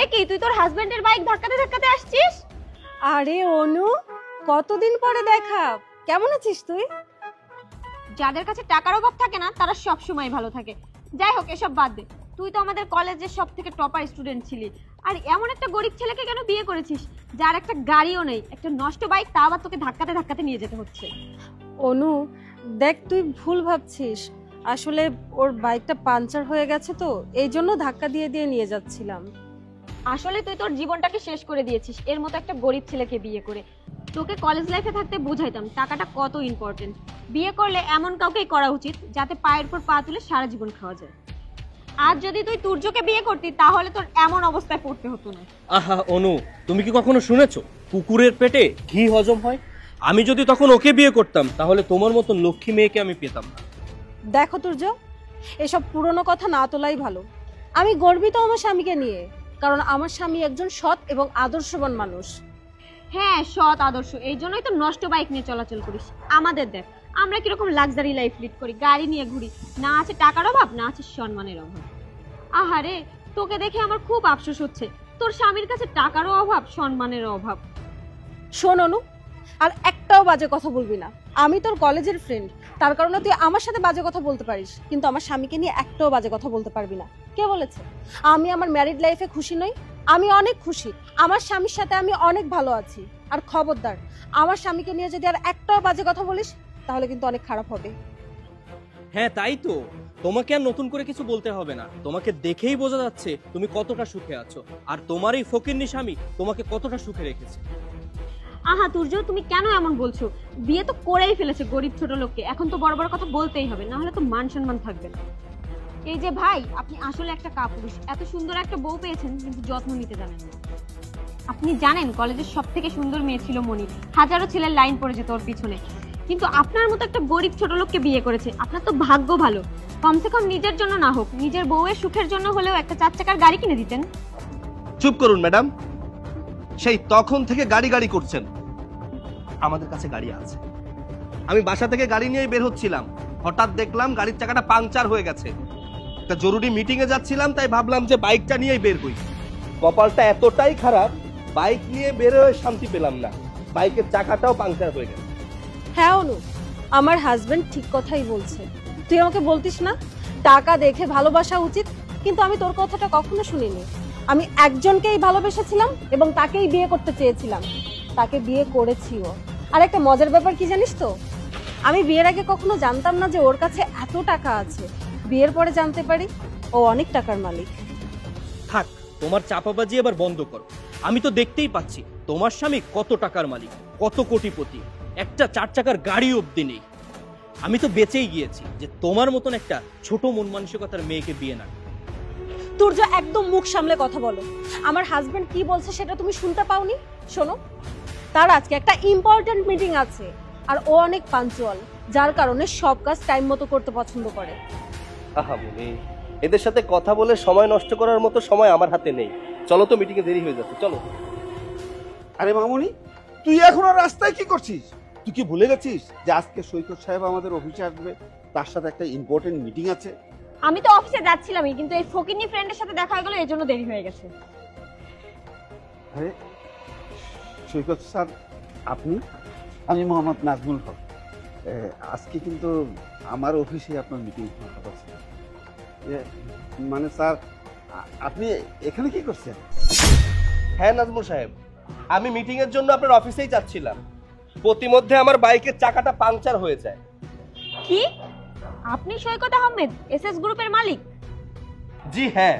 এ কি তুই তোর হাজবেন্ডের বাইক ধাক্কাতে ধাক্কাতে আসছিস? আরে অনু, কতদিন পরে দেখা, কেমন আছিস তুই? যাদের কাছে টাকার অভাব থাকে না তারা সব সময় ভালো থাকে। যাই হোক এসব বাদ দে, তুই তো আমাদের কলেজের সবথেকে টপার স্টুডেন্ট ছিলি, আর এমন একটা গরিব ছেলেকে কেন বিয়ে করেছিস যার একটা গাড়িও নেই, একটা নষ্ট বাইক, তা আবার তোকে ধাক্কাতে ধাক্কাতে নিয়ে যেতে হচ্ছে? অনু দেখ, তুই ভুল ভাবছিস। আসলে ওর বাইকটা পাঞ্চার হয়ে গেছে, তো এই জন্য ধাক্কা দিয়ে দিয়ে নিয়ে যাচ্ছিলাম। আসলে তুই তোর জীবনটাকে শেষ করে দিয়েছিস এর মতো একটা গরিব ছেলেকে বিয়ে করে। তোকে কলেজ লাইফে থাকতে বোঝাইতাম টাকাটা কত ইম্পর্টেন্ট। বিয়ে করলে এমন কাউকেই করা উচিত যাতে পায়ের উপর পা তুলে সারা জীবন খাওয়া যায়। আর যদি তুই তুর্যকে বিয়ে করতি তাহলে তোর এমন অবস্থায় পড়তে হতো না। আহা অনু, তুমি কি কখনো শুনেছো কুকুরের পেটে ঘি হজম হয়? আমি যদি তখন ওকে বিয়ে করতাম তাহলে তোমার মতো লক্ষ্মী মেয়েকে আমি পেতাম না। দেখো তুর্য, এসব পুরনো কথা না তোলাই ভালো। আমি গর্বিত আমার স্বামীকে নিয়ে, কারণ আমার স্বামী একজন সৎ এবং আদর্শবান মানুষ। হ্যাঁ, সৎ আদর্শ, এই জন্যই তো নষ্ট বাইক নিয়ে চলাচল করিস। আমাদের দেখ আমরা কিরকম লাক্সারি লাইফ লিড করি, গাড়ি নিয়ে ঘুরি, না আছে টাকার অভাব না আছে সম্মানের অভাব। আহারে, তোকে দেখে আমার খুব আফসোস হচ্ছে, তোর স্বামীর কাছে টাকারও অভাব সম্মানেরও অভাব। শোন অনু, আর একটাও বাজে কথা বলবি না। আমি তোর কলেজের ফ্রেন্ড, তার কারণে তুই আমার সাথে বাজে কথা বলতে পারিস, কিন্তু আমার স্বামীকে নিয়ে একটাও বাজে কথা বলতে পারবি না। কে বলেছে আমি আমার ম্যারিড লাইফে খুশি নই? আমি অনেক খুশি, আমার স্বামীর সাথে আমি অনেক ভালো আছি। আর খবরদার, আমার স্বামীকে নিয়ে যদি আর একটাও বাজে কথা বলিস তাহলে কিন্তু অনেক খারাপ হবে। হ্যাঁ তাই তো, তোমাকে আর নতুন করে কিছু বলতে হবে না। তোমাকে দেখেই বোঝা যাচ্ছে তুমি কতটা সুখে আছো, আর তোমার এই ফকিন্নি স্বামী তোমাকে কতটা সুখে রেখেছে। আহা তুর্য, তুমি কেন এমন বলছো? বিয়ে তো করেই ফেলেছে গরিব ছোট লোককে, এখন তো বড় বড় কথা বলতেই হবে, না হলে তো মান সম্মান থাকবে না। এই যে ভাই, আপনি আসলে একটা কাপুরুষ, এত সুন্দর একটা বউ পেয়েছেন কিন্তু যত্ন নিতে জানেন না। আপনি জানেন কলেজের সব থেকে সুন্দর মেয়ে ছিল মনি, হাজারো ছেলের লাইন পড়ে যেত ওর পিছনে, কিন্তু আপনার মতো একটা গরিব ছোট লোককে বিয়ে করেছে। আপনার তো ভাগ্য ভালো, কমসে কম নিজের জন্য না হোক নিজের বউয়ের সুখের জন্য হলেও একটা 4 চাকার গাড়ি কিনে দিতেন। চুপ করুন ম্যাডাম, সেই তখন থেকে গাড়ি গাড়ি করছেন। আমাদের কাছে গাড়ি আছে। আমি বাসা থেকে গাড়ি নিয়েই বের হচ্ছিলাম, হঠাৎ দেখলাম গাড়ির চাকাটা পাংচার হয়ে গেছে। একটা জরুরি মিটিং এ যাচ্ছিলাম, তাই ভাবলাম যে বাইকটা নিয়েই বের হই। কপালটা এতটাই খারাপ, বাইক নিয়ে বের হয়ে শান্তি পেলাম না, বাইকের চাকাটাও পাংচার হয়ে গেছে। হ্যাঁ অনু, আমার হাজবেন্ড ঠিক কথাই বলছে। তুই আমাকে বলতিস না টাকা দেখে ভালোবাসা উচিত, কিন্তু আমি তোর কথাটা কখনো শুনিনি। আমি একজনকেই ভালোবেসেছিলাম এবং তাকেই বিয়ে করতে চেয়েছিলাম, তাকে বিয়ে করেছিও। আর একটা মজার ব্যাপার কি জানিস তো, আমি বিয়ের আগে কখনো জানতাম না যে ওর কাছে এত টাকা আছে। বিয়ের পরে জানতে পারি ও অনেক টাকার মালিক। থাক, তোমার চাপাবাজি এবার বন্ধ করো। আমি তো দেখতেই পাচ্ছি তোমার স্বামী কত টাকার মালিক, কত কোটিপতি, একটা 4 চাকার গাড়ি অব্দি নেই। আমি তো বেঁচেই গিয়েছি যে তোমার মতন একটা ছোট মন মানসিকতার মেয়েকে বিয়ে না। তুর্য, একদম মুখ সামলে কথা বলো। আমার হাজবেন্ড কি বলছে সেটা তুমি শুনতে পাওনি? শোনো, তার আজকে একটা ইম্পর্টেন্ট মিটিং আছে, আর ও অনেক পাঞ্চুয়াল, যার কারণে সব কাজ টাইম মতো করতে পছন্দ করে। আহা বলে, এদের সাথে কথা বলে সময় নষ্ট করার মতো সময় আমার হাতে নেই। চলো তো, মিটিং এ দেরি হয়ে যাচ্ছে, চলো। আরে মামুনি, তুই এখন আর রাস্তায় কি করছিস? তুই কি ভুলে গেছিস যে আজকে সৈকত সাহেব আমাদের অফিসে আসবে, তার সাথে একটা ইম্পর্টেন্ট মিটিং আছে? আমি তো অফিসে যাচ্ছিলামই, কিন্তু এই ফকিন্নি ফ্রেন্ডের সাথে দেখা হয়ে গেল, এই জন্য দেরি হয়ে গেছে। আরে সৈকত স্যার, আপনি? আমি মোহাম্মদ নাজমুল হক। আজকে কিন্তু আমার অফিসে আপনার মিটিং কথা আছে। মানে স্যার, আপনি এখানে কি করছেন? হ্যাঁ নাজমুল সাহেব, আমি মিটিং এর জন্য আপনার অফিসেই যাচ্ছিলাম। প্রতিমধ্যে আমার বাইকের চাকাটা পাংচার হয়ে যায়। কি? আপনি সৈকত আহমেদ, এসএস গ্রুপের মালিক? জি হ্যাঁ,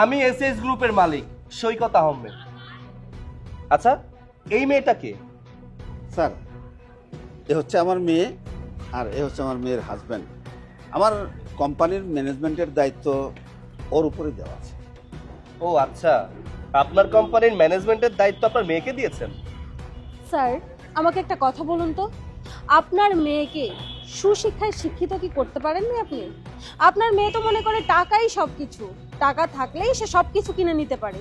আমি এসএস গ্রুপের মালিক সৈকত আহমেদ। আচ্ছা, এই মেয়েটা কে? স্যার, এ হচ্ছে আমার মেয়ে, আর এ হচ্ছে আমার মেয়ের হাজব্যান্ড। আমার কোম্পানির ম্যানেজমেন্টের দায়িত্ব ওর উপরে দেওয়া আছে। ও আচ্ছা, আপনার কোম্পানির ম্যানেজমেন্টের দায়িত্ব আপনার মেয়েকে দিয়েছেন? স্যার, আমাকে একটা কথা বলুন তো, আপনার মেয়েকে সুশিক্ষায় শিক্ষিত কি করতে পারেননি আপনি? আপনার মেয়ে তো মনে করে টাকাই সবকিছু, টাকা থাকলেই সে সবকিছু কিনে নিতে পারে।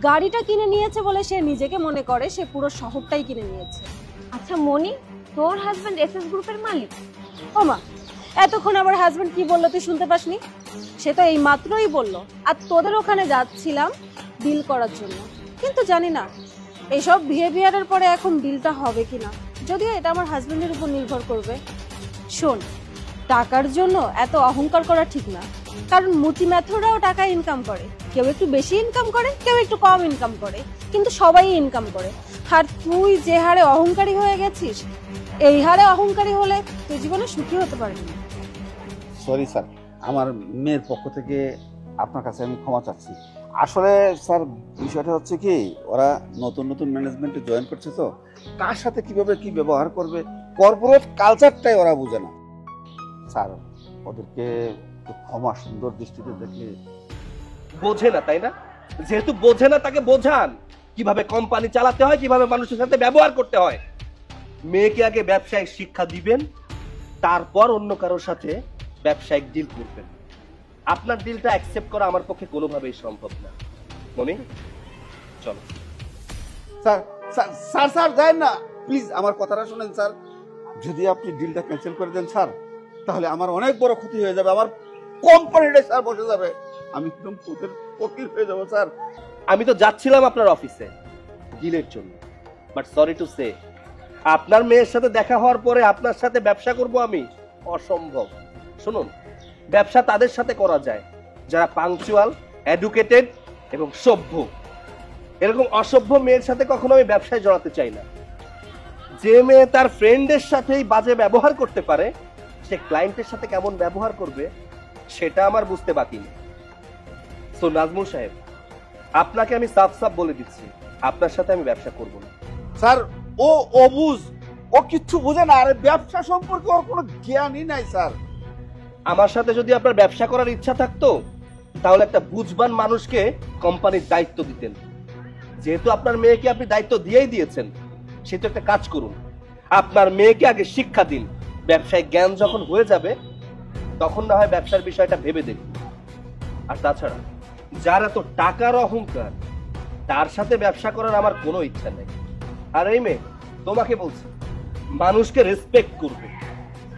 গাড়িটা কিনে নিয়েছে বলে সে নিজেকে মনে করে সে পুরো শহরটাই কিনে নিয়েছে। আচ্ছা মনি, তোর হাজবেন্ড এসএস গ্রুপের মালিক? ওমা, এতক্ষণ আমার হাজবেন্ড কি বললো তুই শুনতে পাসনি? সে তো এই মাত্রই বললো। আর তোদের ওখানে যাচ্ছিলাম, ডিল করার জন্য, কিন্তু জানি না এইসব বিহেভিয়ারের পরে এখন ডিলটা হবে কিনা, যদিও এটা আমার হাজবেন্ডের উপর নির্ভর করবে। শোন, টাকার জন্য এত অহংকার করা ঠিক না, কারণ মুচি ম্যাথররাও টাকা ইনকাম করে, কেউ একটু বেশি ইনকাম করে, কেউ একটু কম ইনকাম করে, কিন্তু সবাই ইনকাম করে। আর তুই যে হারে অহংকারী হয়ে গেছিস, এই হারে অহংকারী হলে তুই জীবনে সুখী হতে পারবি না। সরি স্যার, আমার মেয়ের পক্ষ থেকে আপনার কাছে আমি ক্ষমা চাচ্ছি। আসলে স্যার বিষয়টা হচ্ছে কি, ওরা নতুন নতুন ম্যানেজমেন্টে জয়েন করছে, তো কার সাথে কিভাবে কি ব্যবহার করবে কর্পোরেট কালচারটাই ওরা বোঝে না। স্যার ওদেরকে একটু ক্ষমা সুন্দর দৃষ্টিতে দেখলে। বোঝে না তাই না? যেহেতু বোঝে না তাকে বোঝান কিভাবে কোম্পানি চালাতে হয়, কিভাবে মানুষের সাথে ব্যবহার করতে হয়। মেয়েকে আগে ব্যবসায়িক শিক্ষা দিবেন, তারপর অন্য কারোর সাথে ব্যবসায়িক ডিল করবেন। আপনার ডিলটা অ্যাকসেপ্ট করা আমার পক্ষে কোনোভাবেই সম্ভব না। মনি, চলো। স্যার স্যার স্যার স্যার যান না, প্লিজ আমার কথাটা শুনেন স্যার। যদি আপনি ডিলটা ক্যান্সেল করে দেন স্যার, তাহলে আমার অনেক বড় ক্ষতি হয়ে যাবে, আমার কোম্পানিটা স্যার বসে যাবে, আমি একদম ফকির ফকির হয়ে যাবো স্যার। আমি তো যাচ্ছিলাম আপনার অফিসে ডিলের জন্য, বাট সরি টু সে, আপনার মেয়ের সাথে দেখা হওয়ার পরে আপনার সাথে ব্যবসা করব আমি, অসম্ভব। শুনুন, ব্যবসা তাদের সাথে করা যায় যারা পাংচুয়াল, এডুকেটেড এবং সভ্য। এরকম অসভ্য মেয়ের সাথে কখনো আমি ব্যবসায় জড়াতে চাই না। যে মেয়ে তার ফ্রেন্ডের সাথেই বাজে ব্যবহার করতে পারে, সে ক্লায়েন্টের সাথে কেমন ব্যবহার করবে সেটা আমার বুঝতে বাকি নেই। সো নাজমুল সাহেব, আপনাকে আমি সাফ সাফ বলে দিচ্ছি, আপনার সাথে আমি ব্যবসা করব না। স্যার ও অবুঝ, ও কিচ্ছু বোঝে না, আরে ব্যবসা সম্পর্কে ওর কোনো জ্ঞানই নাই স্যার। আমার সাথে যদি আপনার ব্যবসা করার ইচ্ছা থাকতো, তাহলে একটা বুঝবান মানুষকে কোম্পানির দায়িত্ব দিতেন। যেহেতু আপনার মেয়েকে আপনি দায়িত্ব দিয়েই দিয়েছেন, সেটা একটা কাজ করুন, আপনার মেয়েকে আগে শিক্ষা দিন। ব্যবসায় জ্ঞান যখন হয়ে যাবে, তখন না হয় ব্যবসার বিষয়টা ভেবে দেখুন। আর তাছাড়া যার এত টাকার অহংকার, তার সাথে ব্যবসা করার আমার কোনো ইচ্ছা নেই। আর এই মেয়ে, তোমাকে বলছি, মানুষকে রেসপেক্ট করবে।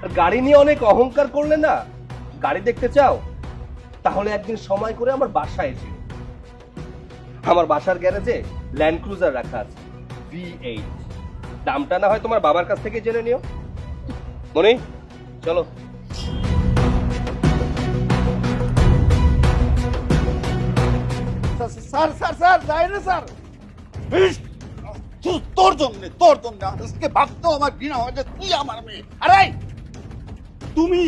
আর গাড়ি নিয়ে অনেক অহংকার করলে না, গাড়ি দেখতে চাও, তাহলে একদিন সময় করে আমার বাসায় এসে, আমার বাসার গ্যারেজে ল্যান্ড ক্রুজার রাখা আছে V8, দামটা না হয় তোমার বাবার কাছ থেকে জেনে নিও। মনে, চলো। স্যার স্যার স্যার যাই না স্যার, তোর জন্য আজকে ভাবতো আমার ঘৃণা হয় যে তুই আমার মেয়ে। আরে তুমি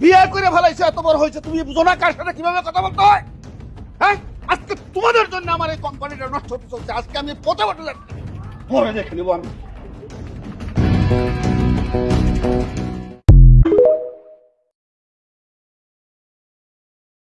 বিয়ে করে ফেলাইছো, এত বড় হয়েছে, তুমি বুঝো না কার সাথে কিভাবে কথা বলতে হয়? হ্যাঁ, আজকে তোমাদের জন্য আমার এই কোম্পানিটা নষ্ট হতে চলছে। আজকে আমি পথে বসে যাচ্ছি, পরে দেখে নেবো আমি।